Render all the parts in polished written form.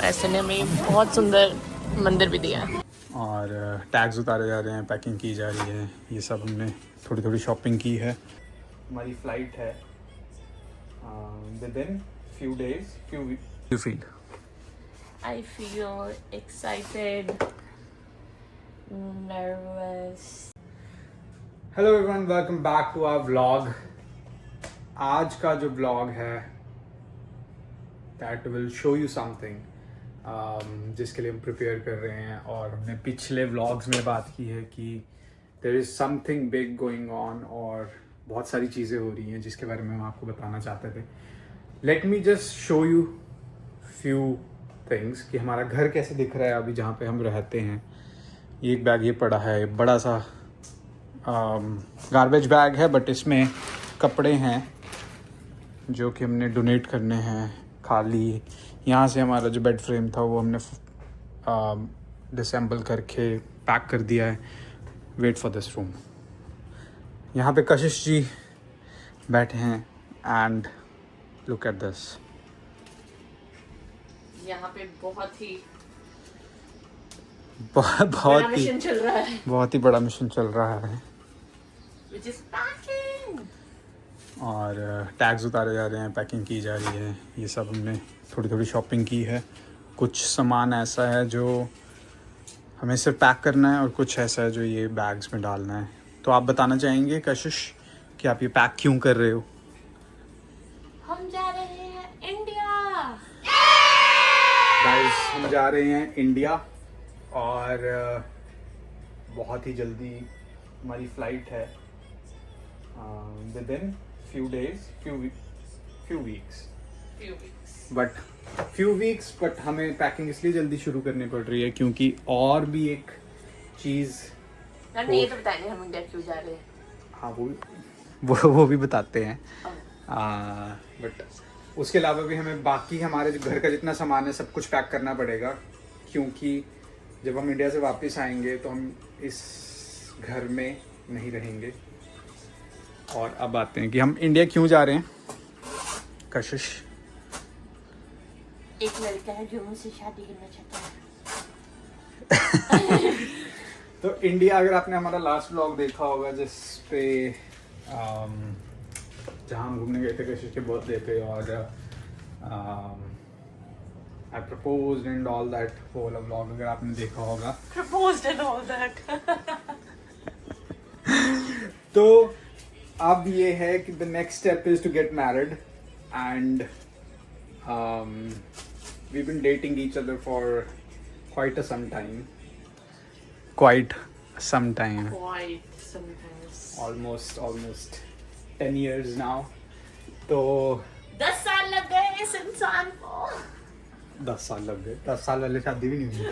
ऐसे ने हमें बहुत सुंदर मंदिर भी दिया है। और टैग्स उतारे जा रहे हैं, पैकिंग की जा रही है, ये सब हमने थोड़ी थोड़ी शॉपिंग की है। हमारी फ्लाइट है with in few days few week. You feel? I feel excited, nervous. Hello everyone, welcome back to our vlog. आज का जो व्लॉग है that will show you something जिसके लिए हम प्रिपेयर कर रहे हैं। और हमने पिछले व्लॉग्स में बात की है कि there is something big going on और बहुत सारी चीज़ें हो रही हैं जिसके बारे में हम आपको बताना चाहते थे। Let me just show you few things कि हमारा घर कैसे दिख रहा है अभी जहाँ पे हम रहते हैं। ये एक बैग ये पड़ा है, बड़ा सा गार्बेज बैग है, बट इसमें कपड़े हैं जो कि हमने डोनेट करने हैं। खाली यहाँ से हमारा जो बेड फ्रेम था वो हमने डिसेंबल करके पैक कर दिया है। Wait for this room. यहाँ पे कशिश जी बैठे हैं एंड लुक एट दिस। यहाँ पे बहुत ही बहुत चल रहा है, बहुत ही बड़ा मिशन चल रहा है। which is packing. और टैग्स उतारे जा रहे हैं, पैकिंग की जा रही है, ये सब हमने थोड़ी थोड़ी शॉपिंग की है। कुछ सामान ऐसा है जो हमें सिर्फ पैक करना है और कुछ ऐसा है जो ये बैग्स में डालना है। तो आप बताना चाहेंगे कशिश कि आप ये पैक क्यों कर रहे हो? हम जा रहे हैं इंडिया। गाइस, हम जा रहे हैं इंडिया और बहुत ही जल्दी हमारी फ्लाइट है with in few days few weeks but हमें पैकिंग इसलिए जल्दी शुरू करनी पड़ रही है क्योंकि और भी एक चीज़ नहीं, ये तो बताएंगे हम इंडिया क्यों जा रहे हैं। हाँ, वो भी बताते हैं। बट उसके अलावा भी हमें बाकी हमारे जो घर का जितना सामान है सब कुछ पैक करना पड़ेगा क्योंकि जब हम इंडिया से वापस आएंगे तो हम इस घर में नहीं रहेंगे। और अब आते हैं कि हम इंडिया क्यों जा रहे हैं। कशिश, एक लड़का है जो मुझसे शादी करना चाहता है। तो इंडिया, अगर आपने हमारा लास्ट व्लॉग देखा होगा जिस पे जहाँ हम घूमने गए थे कशिश के बर्थडे पे और I proposed and all that whole vlog, अगर आपने देखा होगा Proposed and all that. तो अब ये है कि the next step is to get married and we been dating each other for quite some time, Quite sometimes. almost 10 years now. तो 10 साल लग गए इस इंसान को। 10 साल लग गए। 10 साल वाले शादी भी नहीं हुई।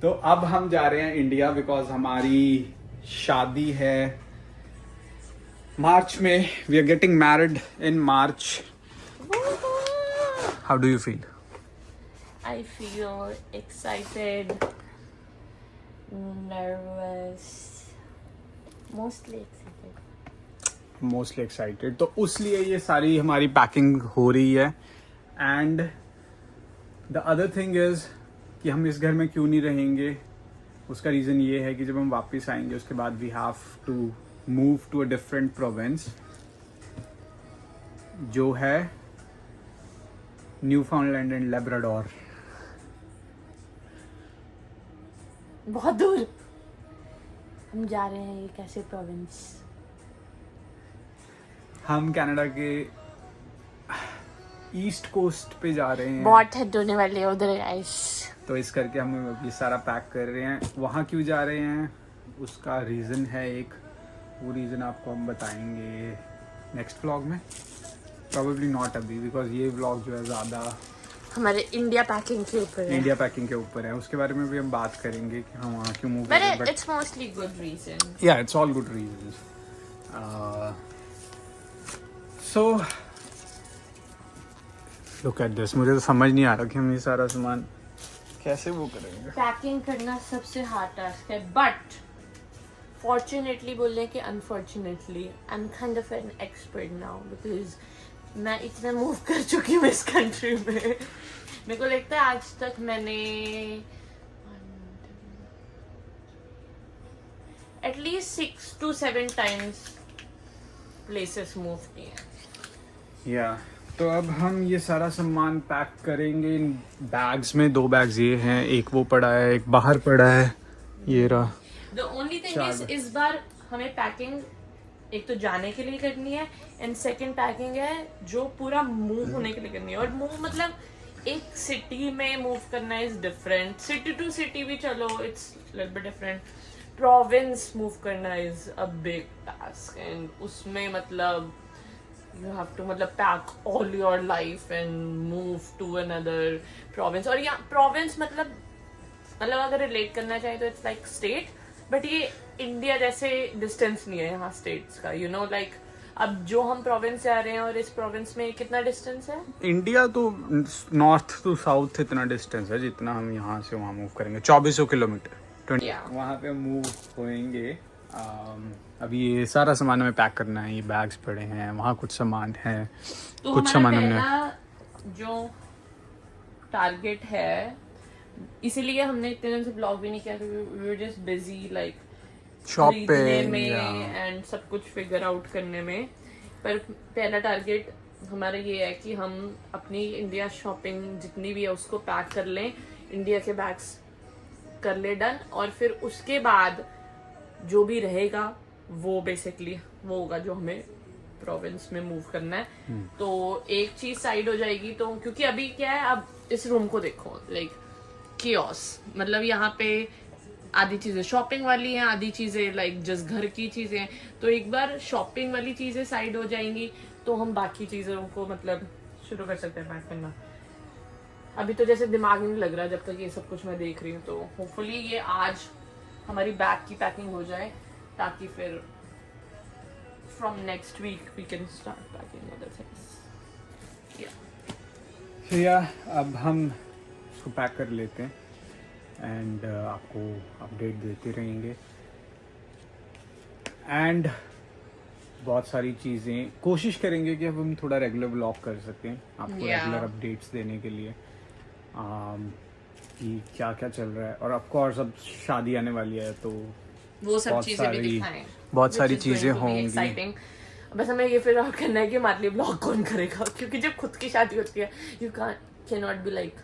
तो अब हम जा रहे हैं इंडिया बिकॉज हमारी शादी है मार्च में। We are getting married in March. How do you feel? I feel excited, nervous, mostly excited. तो उसलिए ये सारी हमारी पैकिंग हो रही है। And the other thing is कि हम इस घर में क्यों नहीं रहेंगे। उसका रीज़न ये है कि जब हम वापस आएंगे उसके बाद we have to move to a different province जो है न्यूफाउंडलैंड एंड लेब्राडोर। बहुत दूर हम जा रहे हैं। एक ऐसे प्रोविंस, हम कनाडा के ईस्ट कोस्ट पे जा रहे हैं। बहुत ठंड होने वाली है उधर गाइस। तो इस करके हम ये सारा पैक कर रहे हैं। वहाँ क्यों जा रहे हैं उसका रीज़न है एक, वो रीज़न आपको हम बताएंगे नेक्स्ट व्लॉग में। प्रॉबेबली नॉट अभी बिकॉज ये व्लॉग जो है ज़्यादा हमारे इंडिया पैकिंग के ऊपर है। उसके बारे में भी हम बात करेंगे कि हम वहाँ क्यों मूव कर रहे हैं। But it's mostly good reason. Yeah it's all good reasons. So look at this. मुझे तो समझ नहीं आ रहा कि हम ये सारा सामान कैसे वो करेंगे। पैकिंग करना सबसे हार्ड टास्क है, बट फॉर्चुनेटली बोले कि unfortunately I am kind of an expert now because मैं इतना मूव कर चुकी हूँ इस कंट्री में मेरे को लगता है आज तक मैंने at least 6 to 7 times places move किए हैं। या तो अब हम ये सारा सामान पैक करेंगे इन बैग्स में। 2 बैग्स ये हैं, एक वो पड़ा है, एक बाहर पड़ा है, ये रहा। द ओनली थिंग इज इस बार हमें पैकिंग एक तो जाने के लिए करनी है एंड सेकंड पैकिंग है जो पूरा मूव होने के लिए करनी है। और मूव मतलब एक सिटी में मूव करना is different, city to city भी चलो it's little bit different, province move करना is a big task and उसमें मतलब you have to मतलब pack all your life and move to another province। और यहाँ province मतलब अगर रिलेट करना चाहे तो इट्स लाइक स्टेट, बट ये इंडिया जैसे डिस्टेंस नहीं है यहाँ स्टेट्स का, यू नो लाइक अब जो हम प्रोविंस जा रहे हैं और इस प्रोविंस में कितना डिस्टेंस है? इंडिया तो नॉर्थ टू साउथ इतना डिस्टेंस है जितना हम यहाँ से वहाँ मूव करेंगे, 2400 किलोमीटर। वहाँ पे मूव होएंगे। अभी ये सारा सामान हमें पैक करना है, ये बैग्स पड़े हैं, वहाँ कुछ सामान है, तो कुछ सामान हमने जो टारगेट है, इसीलिए हमने इतने दिन से ब्लॉग भी नहीं किया क्योंकि we were just busy like shopping में एंड सब कुछ फिगर आउट करने में। पर पहला टारगेट हमारा ये है कि हम अपनी इंडिया शॉपिंग जितनी भी है उसको पैक कर लें, इंडिया के बैग्स कर ले डन, और फिर उसके बाद जो भी रहेगा वो बेसिकली वो होगा जो हमें प्रोविंस में मूव करना है। तो एक चीज साइड हो जाएगी, तो क्योंकि अभी क्या है, अब इस रूम को देखो लाइक कियोस, मतलब यहाँ पे आधी चीजें शॉपिंग वाली हैं, आधी चीजें लाइक जस्ट घर की चीजें। तो एक बार शॉपिंग वाली चीजें साइड हो जाएंगी तो हम बाकी चीजों को मतलब शुरू कर सकते हैं पैक करना। अभी तो जैसे दिमाग नहीं लग रहा जब तक ये सब कुछ मैं देख रही हूँ, तो होपफुली ये आज हमारी बैग की पैकिंग हो जाए ताकि फिर from next week we can start packing other things. या अब हम इसको पैक कर लेते हैं एंड आपको अपडेट देते रहेंगे। एंड बहुत सारी चीज़ें कोशिश करेंगे कि अब हम थोड़ा रेगुलर व्लॉग कर सकें आपको रेगुलर अपडेट्स देने के लिए कि क्या क्या चल रहा है। और ऑफ कोर्स अब शादी आने वाली है तो वो सब चीजें भी दिखाएं, बहुत सारी चीजें होंगी। बस हमें ये फिगर आउट करना है कि हमारे लिए ब्लॉग कौन करेगा, क्योंकि जब खुद की शादी होती है you can not be like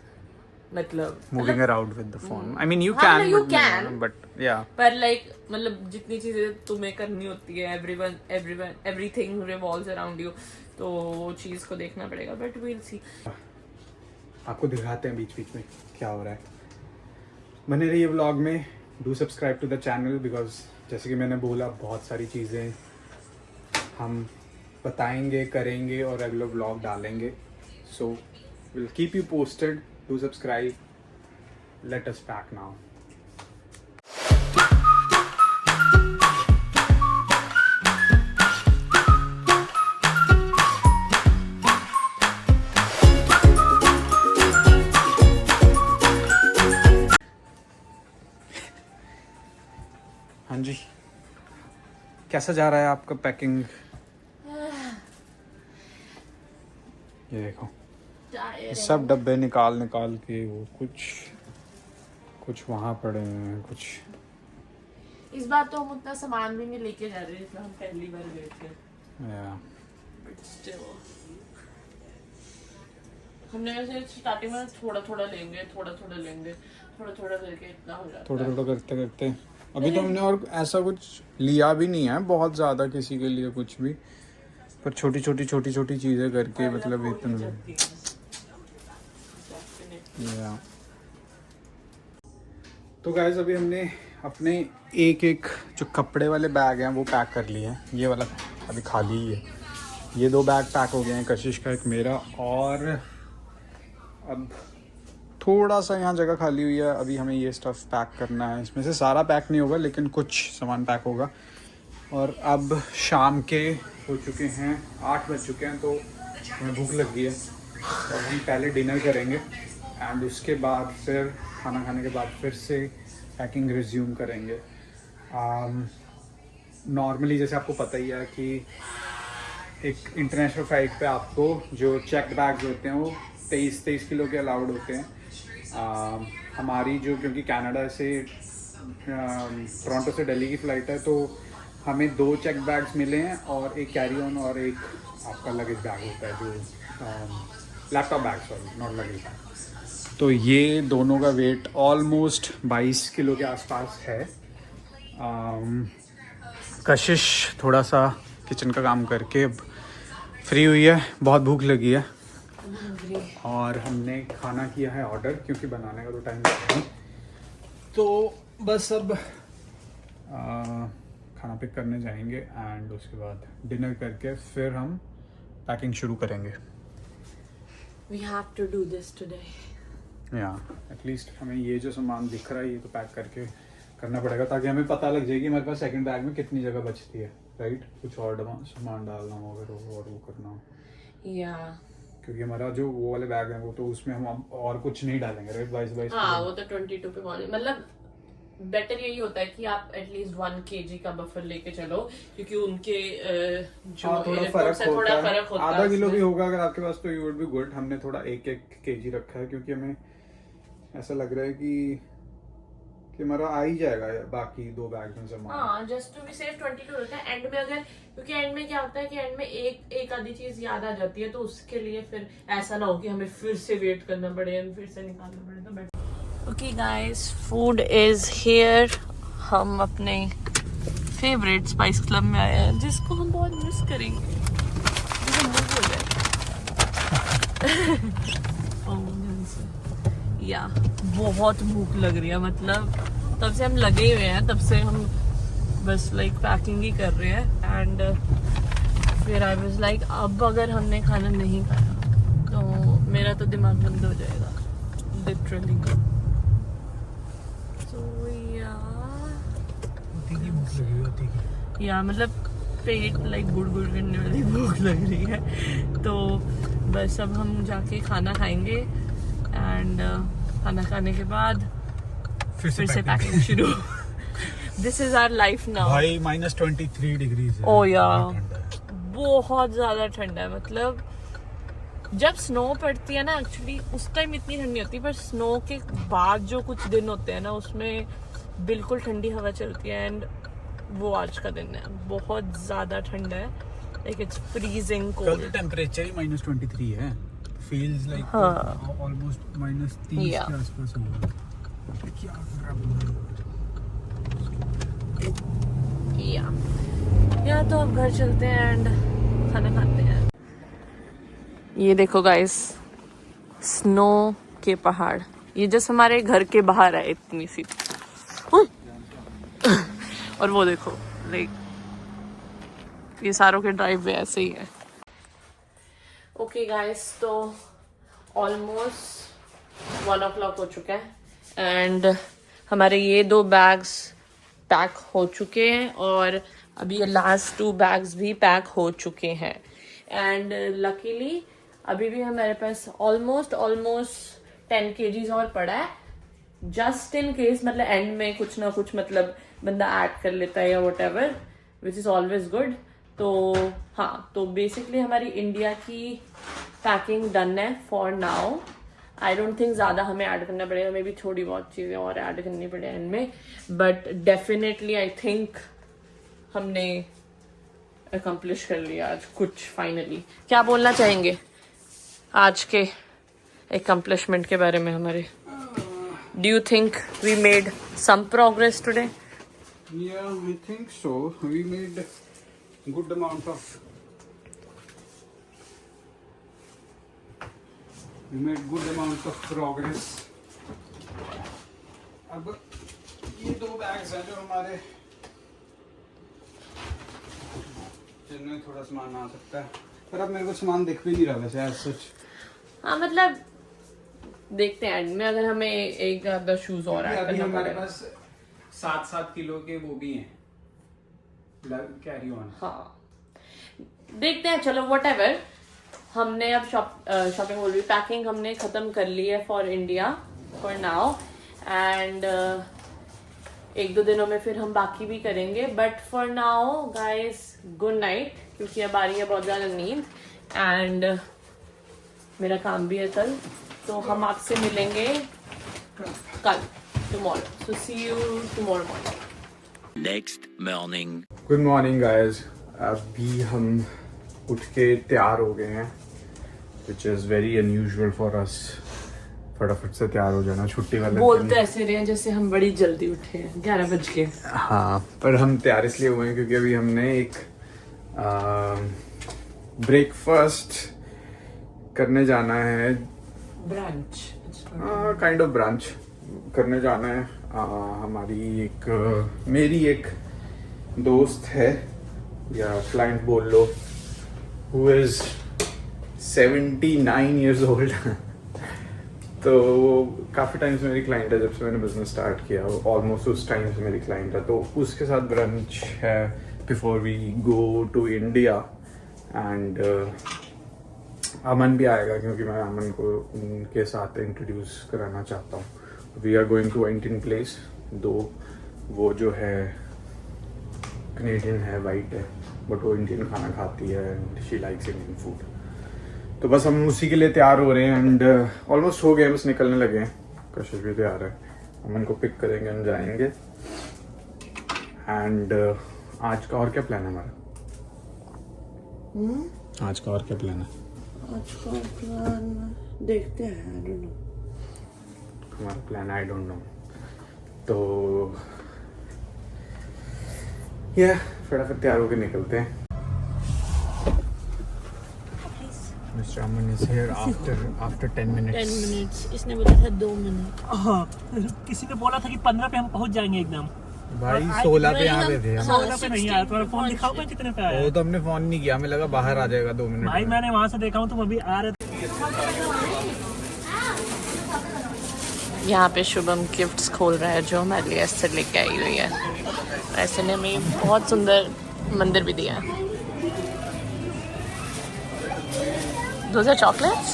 मतलब moving around with the phone. I mean you can but yeah पर लाइक मतलब जितनी चीजें तुम्हें करनी होती है एवरीथिंग रिवॉल्व्स अराउंड यू, तो वो चीज को देखना पड़ेगा, बट वी विल सी। आपको दिखाते हैं बीच बीच में क्या हो रहा है। बने रहिए व्लॉग में, do subscribe to the channel because जैसे कि मैंने बोला बहुत सारी चीज़ें हम बताएंगे, करेंगे और रेगुलर व्लॉग डालेंगे। So will keep you posted, do subscribe, let us pack now. हाँ जी, कैसा जा रहा है आपका पैकिंग? ये देखो ये सब डब्बे निकाल के वो कुछ वहाँ पड़े हैं, कुछ इस बार तो हम उतना सामान भी नहीं लेके जा रहे जितना हम पहली बार गए थे। But still, हमने ऐसे स्टार्टिंग में थोड़ा थोड़ा लेंगे थोड़ा करके इतना हो जाता है। थोड़ा करते अभी तो हमने और ऐसा कुछ लिया भी नहीं है बहुत ज़्यादा किसी के लिए कुछ भी, पर छोटी छोटी चीज़ें करके मतलब इतना। तो गाइस अभी हमने अपने एक जो कपड़े वाले बैग हैं वो पैक कर लिए हैं। ये वाला अभी खाली ही है, ये 2 बैग पैक हो गए हैं, कशिश का एक मेरा, और अब थोड़ा सा यहाँ जगह खाली हुई है। अभी हमें ये स्टफ़ पैक करना है, इसमें से सारा पैक नहीं होगा लेकिन कुछ सामान पैक होगा। और अब शाम के हो चुके हैं 8 बज चुके हैं, तो हमें भूख लग गई है और हम पहले डिनर करेंगे एंड उसके बाद फिर खाना खाने के बाद फिर से पैकिंग रिज्यूम करेंगे। नॉर्मली जैसे आपको पता ही है कि एक इंटरनेशनल फ्लाइट पे आपको जो चेक्ड बैग्स होते हैं वो 23 किलो के अलाउड होते हैं। हमारी जो, क्योंकि कनाडा से टोरंटो से दिल्ली की फ़्लाइट है, तो हमें 2 चेक बैग्स मिले हैं और एक कैरी ऑन और एक आपका लगेज बैग होता है, जो laptop bag, sorry not luggage bag. तो ये दोनों का वेट ऑलमोस्ट 22 किलो के आसपास है। कशिश थोड़ा सा किचन का काम करके अब फ्री हुई है, बहुत भूख लगी है और हमने खाना किया है ऑर्डर, क्योंकि बनाने का तो टाइम नहीं। तो बस अब खाना पिक करने जाएंगे एंड उसके बाद डिनर करके फिर हम पैकिंग शुरू करेंगे। We have to do this today. या एटलीस्ट हमें ये जो सामान दिख रहा है ये तो पैक करके करना पड़ेगा, ताकि हमें पता लग जाए कि हमारे पास सेकंड बैग में कितनी जगह बचती है, राइट? कुछ और सामान डालना हो अगर और वो करना हो। या क्योंकि हमारा जो वो वाले बैग है वो तो उसमें हम और कुछ नहीं डालेंगे, राइट? 22 हाँ, वो तो 22 पे पहुंचे। मतलब बेटर यही होता है कि आप एटलीस्ट 1 kg का बफर लेके चलो, क्योंकि उनके जो थोड़ा फर्क होता है। आधा किलो भी उसमें। होगा अगर आपके पास तो यू वुड बी गुड। हमने थोड़ा 1 kg रखा है, क्योंकि हमें ऐसा लग रहा है कि हमारा आ ही जाएगा बाकी 2 बैग में सामान। हाँ, जस्ट टू बी सेफ 22 रखा है। एंड में अगर, क्योंकि एंड में क्या होता है कि एंड में एक आधी चीज याद आ जाती है, तो उसके लिए फिर ऐसा ना हो कि हमें फिर से वेट करना पड़े, फिर से निकालना पड़े। तो better. Okay guys, food is here. हम अपने फेवरेट स्पाइस क्लब में आए हैं, जिसको हम बहुत मिस करेंगे। या बहुत भूख लग रही है, मतलब तब से हम लगे हुए हैं, तब से हम बस लाइक पैकिंग ही कर रहे हैं। एंड फिर आई वाज लाइक, अब अगर हमने खाना नहीं खाया तो मेरा तो दिमाग बंद हो जाएगा, लिटरली। या मतलब पेट लाइक गुड़ करने वाली भूख लग रही है। तो बस अब हम जाके खाना खाएंगे एंड खाना खाने के बाद फिर से पैकिंग शुरू। This is our life now. भाई -23 डिग्री है। ओ या बहुत ज्यादा ठंडा है। मतलब जब स्नो पड़ती है ना, एक्चुअली उस टाइम इतनी ठंडी होती है, पर स्नो के बाद जो कुछ दिन होते हैं ना, उसमें बिल्कुल ठंडी हवा चलती है। एंड वो आज का दिन है, बहुत ज्यादा ठंडा है, like it's freezing cold. Temperature ही -23 है, फील्स लाइक ऑलमोस्ट -30 के आसपास होगा। क्या कर या तो अब घर चलते हैं एंड खाना खाते हैं। ये देखो गाइस, स्नो के पहाड़, ये जस्ट हमारे घर के बाहर है, इतनी सी। और वो देखो, लाइक ये सारों के ड्राइव वे ऐसे ही है। ओके गाइस, तो ऑलमोस्ट 1 o'clock हो चुका है एंड हमारे ये 2 बैग्स पैक हो चुके हैं और अभी ये लास्ट 2 बैग्स भी पैक हो चुके हैं। एंड लकीली अभी भी हमारे पास ऑलमोस्ट 10 kgs और पड़ा है, जस्ट इन केस, मतलब एंड में कुछ ना कुछ मतलब बंदा ऐड कर लेता है या whatever, which is always good. तो हाँ, तो बेसिकली हमारी इंडिया की पैकिंग डन है for now. I don't think ज़्यादा हमें ऐड करना पड़ेगा, मे बी थोड़ी बहुत चीज़ें और ऐड करनी पड़े एंड में, बट डेफिनेटली आई थिंक हमने अकम्प्लिश कर लिया आज कुछ फाइनली। क्या बोलना चाहेंगे आज के अकम्प्लिशमेंट के बारे में हमारे? Do you think we made some progress today? Yeah, I think so. We made good amount of progress. अब ये 2 बैग्स हैं जो हमारे, जिनमें थोड़ा सामान आ सकता है, पर अब मेरे को सामान दिख भी नहीं रहा वैसे as such। हाँ, मतलब देखते हैं एंड में, अगर हमें एक आधा शूज और ऐड करना हमारे पड़ेगा। पास 7 किलो के वो भी हैं कैरी ऑन। हाँ, देखते हैं, चलो व्हाटएवर। हमने अब शॉपिंग बोल रही, पैकिंग हमने खत्म कर ली है for India for now. And 1-2 दिनों में फिर हम बाकी भी करेंगे, but for now guys good night, क्योंकि अब आ रही है बहुत ज्यादा नींद। एंड मेरा काम भी है कल, तो हम आपसे मिलेंगे कल, tomorrow. So see you tomorrow morning. Next morning. Good morning guys. अभी हम उठ के तैयार हो गए हैं, which is very unusual for us. फटाफट से तैयार हो जाना छुट्टी वाले बोलते दिन। ऐसे रहे हैं जैसे हम बड़ी जल्दी उठे हैं, 11 बज के। हाँ, पर हम तैयार इसलिए हुए हैं क्योंकि अभी हमने एक ब्रेकफास्ट करने जाना है, ब्रंच, काइंड ऑफ ब्रंच करने जाना है। हमारी मेरी एक दोस्त है या क्लाइंट बोल लो, हु इज़ 79 years old। तो वो काफ़ी टाइम से मेरी क्लाइंट है, जब से मैंने बिजनेस स्टार्ट किया, वो ऑलमोस्ट उस टाइम से मेरी क्लाइंट है। तो उसके साथ ब्रंच है before we go to India. And Aman भी आएगा क्योंकि मैं अमन को उनके साथ इंट्रोड्यूस कराना चाहता हूँ। We are going to Indian place, दो वो जो है कनेडियन है, वाइट है, बट वो इंडियन खाना खाती है and she likes Indian food. तो बस हम उसी के लिए तैयार हो रहे हैं एंड ऑलमोस्ट हो गए, बस निकलने लगे हैं। कशिश भी तैयार है, हम इनको पिक करेंगे, हम जाएंगे। एंड आज का और क्या प्लान है हमारा? आज का और क्या प्लान है? आज का प्लान देखते हैं, आई डोंट नो। हमारा प्लान आई डोंट नो। तो ये फटाफट तैयार होकर निकलते हैं। Mr. Aman is here after 10 minutes. 10 minutes, इसने बोला था 2 मिनट। हाँ, किसी ने बोला था कि 15 पे हम पहुंच जाएंगे एकदम। भाई 16 पे यहाँ पे थे हम। 16 पे नहीं आया, तुम्हारा फोन दिखाओ मैं कितने पे आया। वो तो हमने फोन नहीं किया, हमें लगा बाहर आ जाएगा 2 मिनट भाई में। मैंने वहां से देखा हूँ, तुम अभी आ रहे थे। यहाँ पे शुभम गिफ्ट्स खोल रहा है जो हमारे लिए ऐसे लेके आई हुई है। ऐसे ने हमें बहुत सुंदर मंदिर भी दिया है। Those are chocolates?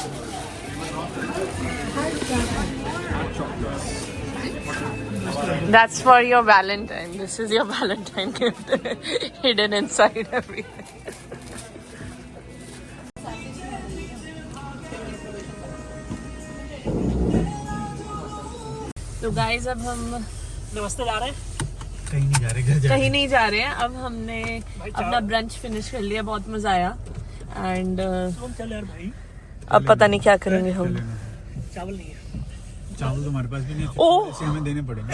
That's for your Valentine. This is your Valentine gift hidden inside everything. तो गाइस अब हम नमस्ते जा रहे हैं। कहीं नहीं जा रहे, घर कहीं नहीं जा रहे हैं। अब हमने अपना ब्रंच फिनिश कर लिया, बहुत मजा आया। एंड तुम चल यार भाई, अब पता नहीं क्या करेंगे हम। चावल नहीं है। चावल तो हमारे पास भी नहीं है, ओह! इसे हमें देने पड़ेंगे।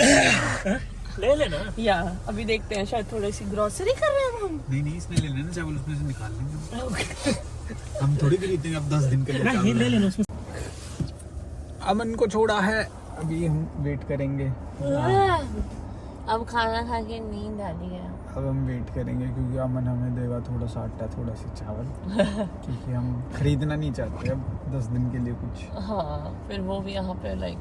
ले लेना। या अभी देखते हैं, शायद थोड़ी सी ग्रोसरी कर रहे हैं हम। नहीं इसमें ले लेना चावल, उसमें से निकाल लेंगे। हम थोड़ी खरीदेंगे अब 10 दिन के लिए नहीं चावल। ले लेना उसमें। अमन को छोड़ा है, अभी हम वेट करेंगे। अब खाना खा के नींद आ रही है। अब हम वेट करेंगे क्योंकि अमन हमें देगा थोड़ा सा आटा, थोड़ा सा चावल, क्योंकि हम खरीदना नहीं चाहते अब 10 दिन के लिए कुछ। हाँ, फिर वो भी यहाँ पे लाइक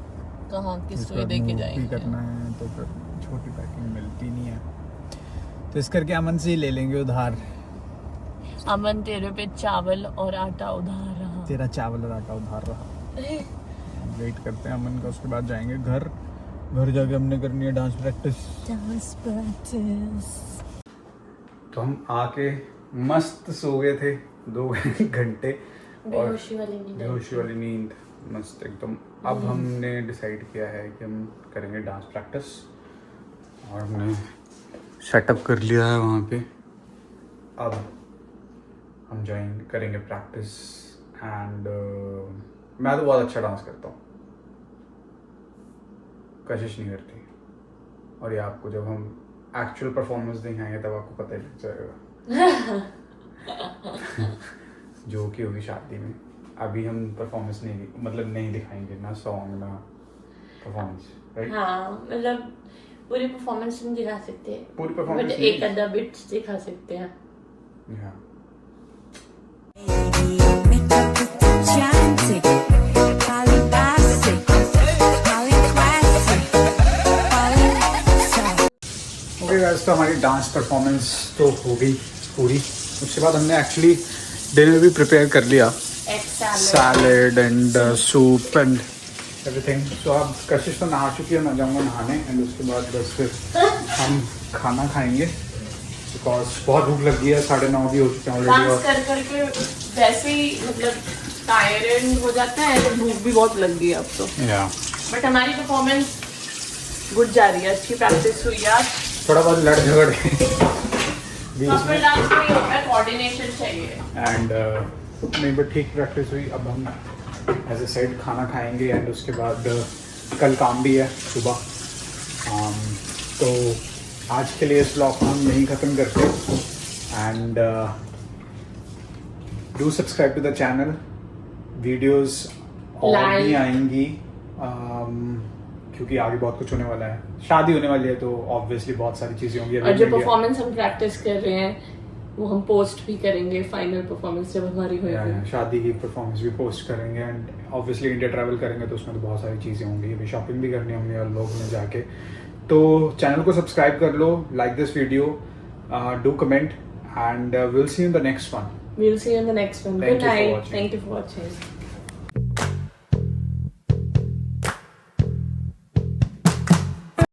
कहाँ किसको उसका दे के move भी जाएंगे। करना है तो फिर छोटी पैकिंग मिलती नहीं है, तो इस करके अमन से ही ले लेंगे उधार। अमन तेरे पे चावल और आटा उधार रहा। तेरा चावल और आटा उधार रहा। वेट करते हैं अमन का, उसके बाद जाएंगे घर जाके हमने करनी है डांस प्रैक्टिस। तो हम आके मस्त सो गए थे 2 घंटे, और बेहोशी वाली नींद मस्त एकदम। अब हमने डिसाइड किया है कि हम करेंगे डांस प्रैक्टिस, और हमने सेटअप कर लिया है वहाँ पे। अब हम करेंगे प्रैक्टिस। एंड मैं तो बहुत अच्छा डांस करता हूँ, कशिश नहीं करती। और ये आपको जब हम एक्चुअल परफॉर्मेंस दिखाएंगे तब आपको पता ही लग जाएगा। जो कि होगी शादी में। अभी हम परफॉर्मेंस नहीं दिखाएंगे, ना सॉन्ग ना परफॉर्मेंस, राइट? हाँ, मतलब पूरी परफॉर्मेंस नहीं दिखा सकते, पूरी परफॉर्मेंस बट एक आधा बिट्स दिखा सकते हैं। हाँ। ओके गाइस, तो हमारी डांस परफॉर्मेंस तो हो गई पूरी। उसके बाद हमने एक्चुअली डिनर भी प्रिपेयर कर लिया, salad and soup and everything. So अब कशिश तो नहा चुकी है, मैं जाऊँगा नहाने, एंड उसके बाद बस फिर हम खाना खाएंगे बिकॉज बहुत भूख लग गई है। 9:30 भी हो चुके हैं ऑलरेडी। डांस कर करके वैसे ही मतलब टायर्ड हो जाता है, तो भूख भी बहुत लग गई अब तो। या बट हमारी परफॉर्मेंस गुड जा रही है, अच्छी प्रैक्टिस हुई है आज। थोड़ा बहुत लड़ झगड़ के कपल डांस नहीं होता है, कोऑर्डिनेशन चाहिए। एंड नहीं बट ठीक प्रैक्टिस हुई। अब हम एज ए सेड खाना खाएंगे एंड उसके बाद कल काम भी है सुबह। तो आज के लिए इस ब्लॉग को हम यहीं ख़त्म करते हैं and do subscribe to the channel. Videos और भी आएंगी क्योंकि आगे बहुत कुछ होने वाला है, शादी होने वाली है तो ऑब्वियसली बहुत सारी चीज़ें होंगी। और जो परफॉर्मेंस हम प्रैक्टिस कर रहे हैं वो हम पोस्ट भी करेंगे, फाइनल परफॉर्मेंस जब हमारी होगी। शादी की परफॉर्मेंस भी पोस्ट करेंगे एंड ऑब्वियसली इंडिया ट्रैवल करेंगे तो उसमें तो बहुत सारी चीज़ें होंगी, अभी शॉपिंग भी करनी होंगी और लोग में जाके। तो चैनल को सब्सक्राइब कर लो, like this video, do comment and will see you in the next one. We'll see you in the next one. Thank Good you for night. watching. Thank you for watching.